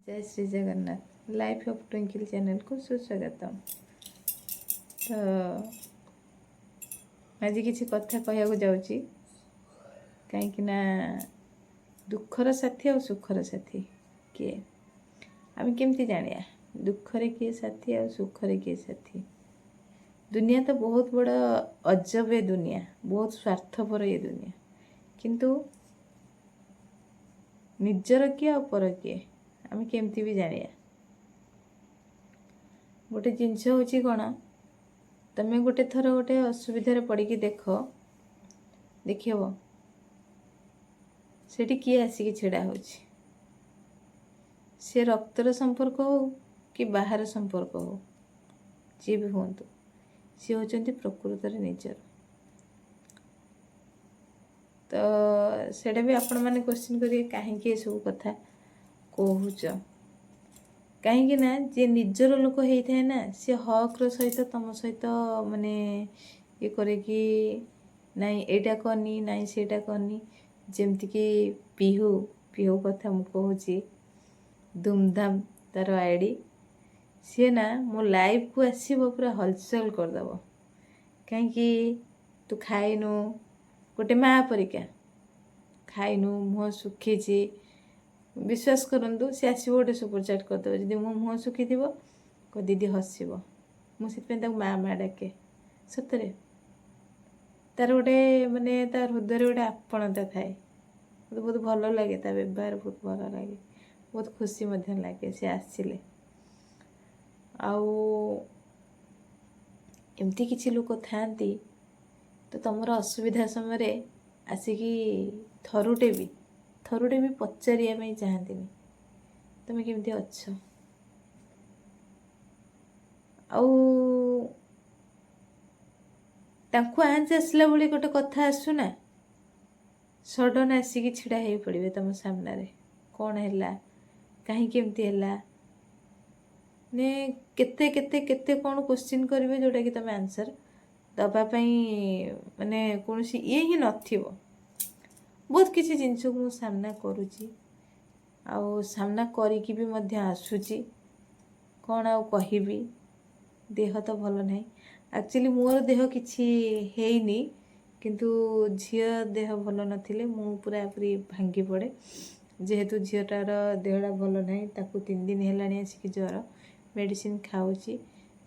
जय Shri Jagannath life of twinkle channel को सुस्वागतम। तो आज किसी कथा कहू जाऊँगी कहीं दुखर साथी और सुखर साथी किए आम केमती जानिया दुखरे किए साथी और सुखरे किए साथी। दुनिया तो बहुत बड़ अजब ये दुनिया, बहुत स्वार्थपर ये दुनिया, किंतु निजर किए और पर किए आम केमती भी जानिया। गोटे जिनस हूँ कौन, तमें गोटे थर गोटे असुविधार पड़ी देख देखब सेठी किए आसिक छिड़ा हो, सी रक्तर संपर्क हो कि बाहर संपर्क हो, जी भी हूँ सी होचंती प्रकृतर निजर। तो सेटा भी आपण मैंने क्वेश्चन करिए कहीं सब कथा कहूच कहीं ना जी निजर लोक होता है ना सी हक्र सहित तुम सहित माने ये करे कि नाई एटा करनी नाई सेटा करनी। जमती कि पिहू पिहू कथा मु कहूची धूमधाम तार आईडी सी ना मो लाइफ को आसब पूरा हलचल करदेव कहीं तू खाइनु गोटे माँ परिका खाइनु मुह सुखी विश्वास करूँ सी आसो गोटे सुपर चैट करदे जदि मो मुह सुखी थी को दीदी हसब मुझे माँ माँ डाके सतरे तार गोटे माने तार हृदय गोटे आपणता थाए मत बहुत भल लगे ता व्यवहार बहुत भल लगे बहुत खुशी लगे सी आसिले एमती किसी लोक था तो तुमर असुविधा समय आसिकी थरुटे भी पचारिया चाहती तुम केमती अच्छ तांको आंच आसला बोली गोटे कथा आसुना सडन आसिकी छिड़ा हो पड़े तुम सामने कौन है कहीं केमती है ने केते केते केते कौन क्वेश्चन करेंगे जोटा कि तुम आंसर दवापाई माने कौन ये ही नथिबो। बहुत किसी जिनस को मु सामना करुची आउ सामना करिकी भी मध्य आसुची कौन आउ कहिबी देह तो भल नहीं एक्चुअली मोर देह किछि हेइनी किंतु झियो देह भल नथिले मु पूरा पूरी भांगी पड़े जेहेतु झीटार देहटा भल नहीं ताकू 3 दिन है आसिक ज्वर मेडिसिन खाऊची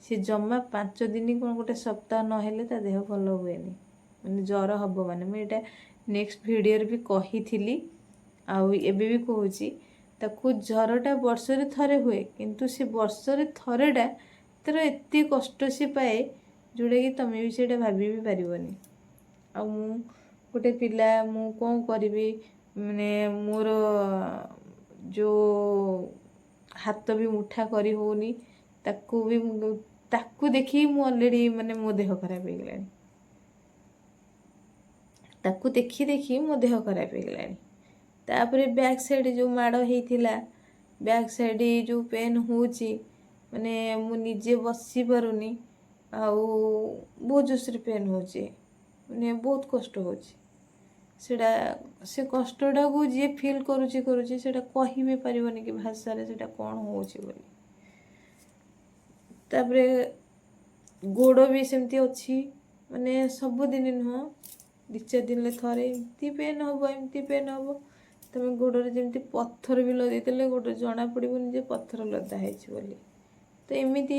सी जमा 5 दिन कौन गोटे सप्ताह नहेले ता देह भल हुए माने ज्वर हम माने मुझे नेक्स्ट वीडियो भी कही आउ एबे भी कहूची ताकू ज्वरटा वर्षरे थरे हुए किंतु सी वर्षरे थरेटा तर एत कष्ट सी पाए जोड़ा कि तुम भी से भाभी भी पारबनी। आ गोटे पिला मु कौन करी माने मोर जो हाथ भी मुठा करी होनी ताकू देखी मु ऑलरेडी माने मो देह खराब हो गलानी ताकू देखी देखी मो देह खराब हो गलानी। तापरे बैक साइड जो माड़ होता बैक साइड जो पेन होची माने मु निजे बसी पारुनी आउ बहुत जोसरे पेन होची माने बहुत कष्ट होची सेटा से कष्टटा को जी फील करुची सेटा कहि भी पारिबनी कि भाषा रे सेटा कौन होची बोली। तापरे गोड़ भी सेमती अच्छी माने सब दिन नुह 2-4 दिन थरे एमती पेन हम तुम गोड़े जमी पत्थर भी लदेले गोटे जना पड़ोनी जे पत्थर लदा है बोली। तो एमती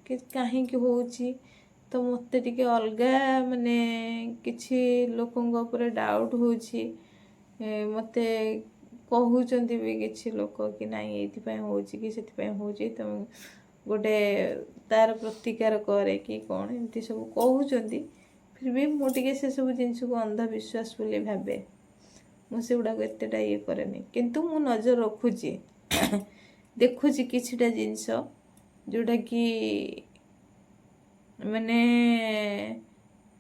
कहीं होची तो मत टिके अलगा माने किछि लोकंग ऊपर डाउट होची मते कहउचंती भी किछि लोक कि नाई एथि होची कि सेथि होची तुम गोटे तार प्रतिकार करे कि कौन एमती सब कहउचंती फिर भी मुझे से सब जिनस को अंधविश्वास बोली भावे मुझे गुड़ाक एतटा ये कैनि किंतु मु नजर रखुची देखुची किछिटा जिनस जोटा कि माने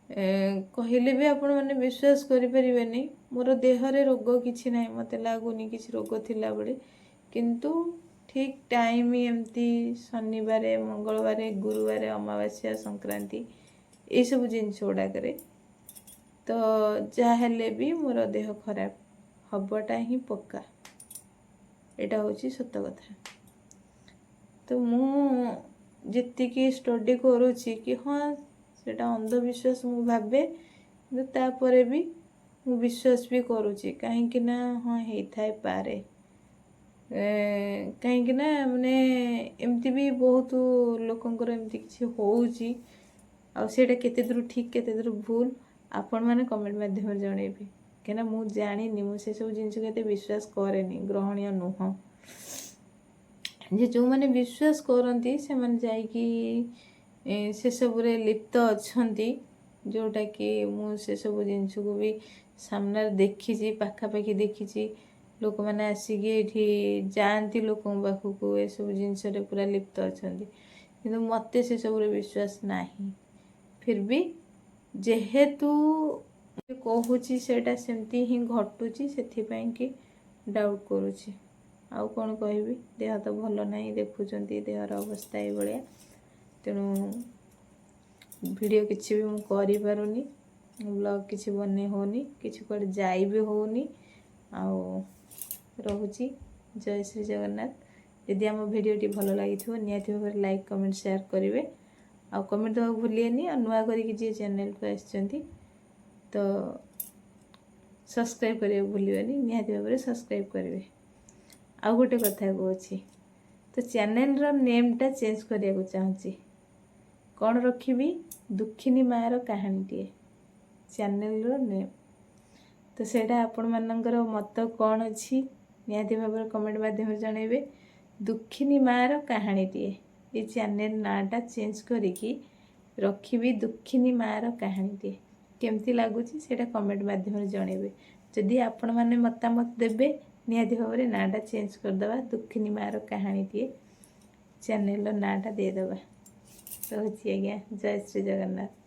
कहले भी आपण मैंने विश्वास करें मोर देहरे रोग किसी ना मत लगुनि किसी रोग थिला बड़े किंतु ठीक टाइम एमती शनिवार मंगलवार गुरुवार अमावास्या संक्रांति ये सब जिनस गुड़ाक तो जहेले भी मोर देह खराब हबटा ही पक्का। एटा होची सत्य कथा। तो ମୁଁ ଯେତିକି ଷ୍ଟଡି କରୁଛି କି ହଁ ସେଇଟା ଅନ୍ଧବିଶ୍ୱାସ ମୁଁ ଭାବେ, କିନ୍ତୁ ତାପରେ ବି ମୁଁ ବିଶ୍ୱାସ ବି କରୁଛି, କାହିଁକି ନା ହଁ ହେଇଥାଇପାରେ। କାହିଁକି ନା ମାନେ ଏମିତି ବି ବହୁତ ଲୋକଙ୍କର ଏମିତି କିଛି ହେଉଛି, ଆଉ ସେଇଟା କେତେ ଦୂର ଠିକ୍ କେତେ ଦୂର ଭୁଲ ଆପଣମାନେ କମେଣ୍ଟ ମାଧ୍ୟମରେ ଜଣେଇବେ। କାହିଁକିନା ମୁଁ ଜାଣିନି, ମୁଁ ସେସବୁ ଜିନିଷକୁ ଏତେ ବିଶ୍ୱାସ କରେନି, ଗ୍ରହଣୀୟ ନୁହଁ। ଯେ ଯେଉଁମାନେ ବିଶ୍ୱାସ କରନ୍ତି ସେମାନେ ଯାଇକି ସେସବୁରେ ଲିପ୍ତ ଅଛନ୍ତି, ଯେଉଁଟାକି ମୁଁ ସେସବୁ ଜିନିଷକୁ ବି ସାମ୍ନାରେ ଦେଖିଛି, ପାଖାପାଖି ଦେଖିଛି। ଲୋକମାନେ ଆସିକି ଏଇଠି ଯାଆନ୍ତି ଲୋକଙ୍କ ପାଖକୁ, ଏସବୁ ଜିନିଷରେ ପୁରା ଲିପ୍ତ ଅଛନ୍ତି, କିନ୍ତୁ ମୋତେ ସେସବୁରେ ବିଶ୍ୱାସ ନାହିଁ। ଫିର୍ ବି ଯେହେତୁ କହୁଛି ସେଇଟା ସେମିତି ହିଁ ଘଟୁଛି, ସେଥିପାଇଁ କି ଡାଉଟ୍ କରୁଛି। ଆଉ କ'ଣ କହିବି, ଦେହ ତ ଭଲ ନାହିଁ, ଦେଖୁଛନ୍ତି ଦେହର ଅବସ୍ଥା ଏଇଭଳିଆ। ତେଣୁ ଭିଡ଼ିଓ କିଛି ବି ମୁଁ କରିପାରୁନି, ବ୍ଲଗ୍ କିଛି ବନେଇ ହେଉନି, କିଛି କୁଆଡ଼େ ଯାଇ ବି ହେଉନି। ଆଉ ରହୁଛି, ଜୟ ଶ୍ରୀ ଜଗନ୍ନାଥ। ଯଦି ଆମ ଭିଡ଼ିଓଟି ଭଲ ଲାଗିଥିବ ନିହାତି ଭାବରେ ଲାଇକ୍ କମେଣ୍ଟ ସେୟାର କରିବେ, ଆଉ କମେଣ୍ଟ ଦେବାକୁ ଭୁଲିବେନି। ଆଉ ନୂଆ କରିକି ଯିଏ ଚ୍ୟାନେଲକୁ ଆସିଛନ୍ତି ତ ସବସ୍କ୍ରାଇବ୍ କରିବାକୁ ଭୁଲିବେନି, ନିହାତି ଭାବରେ ସବସ୍କ୍ରାଇବ୍ କରିବେ। ଆଉ ଗୋଟେ କଥା କହୁଛି, ତ ଚ୍ୟାନେଲର ନେମ୍ଟା ଚେଞ୍ଜ କରିବାକୁ ଚାହୁଁଛି। କ'ଣ ରଖିବି? ଦୁଃଖିନୀ ମାଆର କାହାଣୀଟିଏ ଚ୍ୟାନେଲର ନେମ୍। ତ ସେଇଟା ଆପଣମାନଙ୍କର ମତ କ'ଣ ଅଛି ନିହାତି ଭାବରେ କମେଣ୍ଟ ମାଧ୍ୟମରେ ଜଣାଇବେ। ଦୁଃଖିନୀ ମାଆର କାହାଣୀଟିଏ, ଏ ଚ୍ୟାନେଲ ନାଁଟା ଚେଞ୍ଜ କରିକି ରଖିବି ଦୁଃଖିନୀ ମାଆର କାହାଣୀଟିଏ। କେମିତି ଲାଗୁଛି ସେଇଟା କମେଣ୍ଟ ମାଧ୍ୟମରେ ଜଣାଇବେ। ଯଦି ଆପଣମାନେ ମତାମତ ଦେବେ ନିହାତି ଭାବରେ ନାଁଟା ଚେଞ୍ଜ କରିଦେବା, ଦୁଃଖିନୀ ମାଆର କାହାଣୀଟିଏ ଚ୍ୟାନେଲର ନାଁଟା ଦେଇଦେବା। ରହୁଛି ଆଜ୍ଞା, ଜୟ ଶ୍ରୀ ଜଗନ୍ନାଥ।